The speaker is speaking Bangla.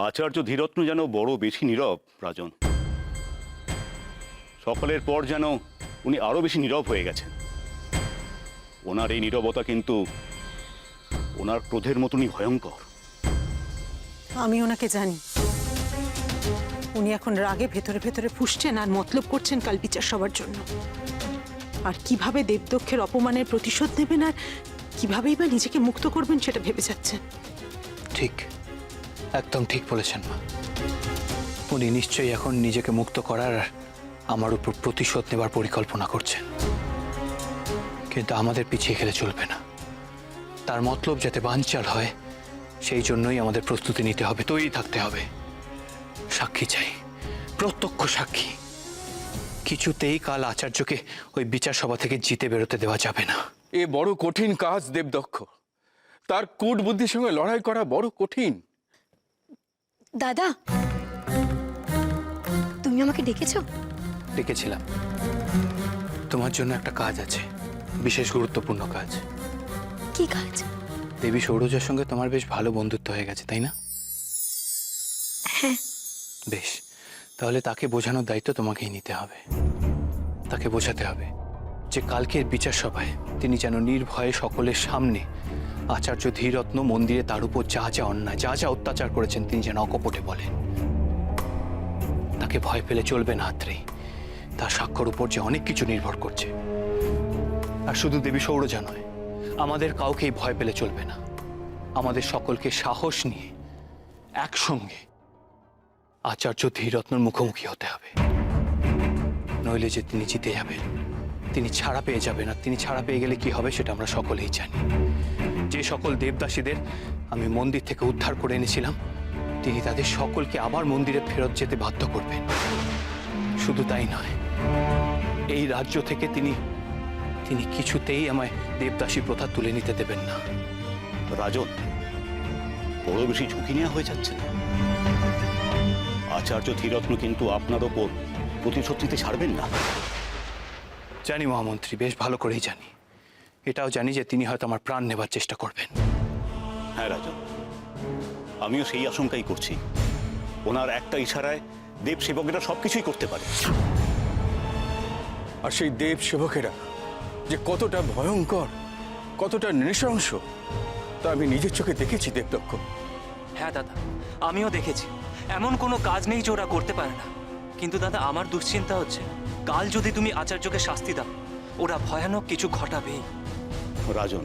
আচার্য ধীরত্ন যেন বড় বেশি নীরব, রাজন। সকালের পর যেন উনি আরো বেশি নীরব হয়ে গেছেন। ওনার এই নীরবতা কিন্তু ওনার ক্রোধের মতনই ভয়ঙ্কর। আমি ওনাকে জানি, উনি এখন রাগে ভেতরে ভেতরে ফুঁসছেন আর মতলব করছেন কাল বিচার সবার জন্য। আর কিভাবে দেবদক্ষের অপমানের প্রতিশোধ নেবেন আর কিভাবেই বা নিজেকে মুক্ত করবেন সেটা ভেবে যাচ্ছেন। ঠিক, একদম ঠিক বলেছেন মা। উনি নিশ্চয়ই এখন নিজেকে মুক্ত করার আর আমার উপর প্রতিশোধ নেবার পরিকল্পনা করছেন, কিন্তু আমাদের পিছিয়ে খেলে চলবে না। তার মতলব যাতে বানচাল হয় সেই জন্যই আমাদের প্রস্তুতি নিতে হবে, তৈরি থাকতে হবে। সাক্ষী চাই, প্রত্যক্ষ সাক্ষী। কিছুতেই কাল আচার্যকে ওই বিচার সভা থেকে জিতে বেরোতে দেওয়া যাবে না। এ বড় কঠিন কাজ দেবদক্ষ, তার কূট বুদ্ধির সঙ্গে লড়াই করা বড় কঠিন। দাদা, তুমি আমাকে ডেকেছো? ডেকেছিলাম, তোমার জন্য একটা কাজ আছে, বিশেষ গুরুত্বপূর্ণ কাজ। কি কাজ? দেবী সৌরজের সঙ্গে তোমার বেশ ভালো বন্ধুত্ব হয়ে গেছে, তাই না? হ্যাঁ। বেশ, তাহলে তাকে বোঝানোর দায়িত্ব তোমাকেই নিতে হবে। তাকে বোঝাতে হবে যে কালকের বিচার সভায় তিনি যেন নির্ভয়ে সকলের সামনে আচার্য ধীরত্ন মন্দিরে তার উপর যা যা অন্যায়, যা যা অত্যাচার করেছেন তিনি যেন অকপটে বলেন। তাকে ভয় পেলে চলবে না আত্রেই, তার সাক্ষ্যর উপর যে অনেক কিছু নির্ভর করছে। আর শুধু দেবী সৌরজা নয়, আমাদের কাউকেই ভয় পেলে চলবে না। আমাদের সকলকে সাহস নিয়ে একসঙ্গে আচার্য ধীরত্নর মুখোমুখি হতে হবে, নইলে যে তিনি জিতে যাবেন, তিনি ছাড়া পেয়ে যাবেন। আর তিনি ছাড়া পেয়ে গেলে কি হবে সেটা আমরা সকলেই জানি। যে সকল দেবদাসীদের আমি মন্দির থেকে উদ্ধার করে এনেছিলাম, তিনি তাদের সকলকে আবার মন্দিরে ফেরত যেতে বাধ্য করবেন। শুধু তাই নয়, এই রাজ্য থেকে তিনি কিছুতেই আমায় দেবদাসী প্রথা তুলে নিতে দেবেন না। রাজন, বড় বেশি ঝুঁকি নেওয়া হয়ে যাচ্ছে না। আচার্য ধীরত্ন কিন্তু আপনার ওপর প্রতিশোধ নিতে ছাড়বেন না। জানি মহামন্ত্রী, বেশ ভালো করেই জানি। এটাও জানি যে তিনি হয়তো আমার প্রাণ নেবার চেষ্টা করবেন। হ্যাঁ রাজন, আমিও সেই আশঙ্কাই করছি। ওনার একটা ইশারায় দেব সেবকেরা সবকিছুই করতে পারে। আর সেই দেব সেবকেরা যে কতটা ভয়ঙ্কর, কতটা নৃশংস, তা আমি নিজের চোখে দেখেছি দেবদক্ষ। হ্যাঁ দাদা, আমিও দেখেছি। এমন কোনো কাজ নেই যে ওরা করতে পারে না। কিন্তু দাদা, আমার দুশ্চিন্তা হচ্ছে কাল যদি তুমি আচার্যকে শাস্তি দাও, ওরা ভয়ানক কিছু ঘটাবেই। রাজন,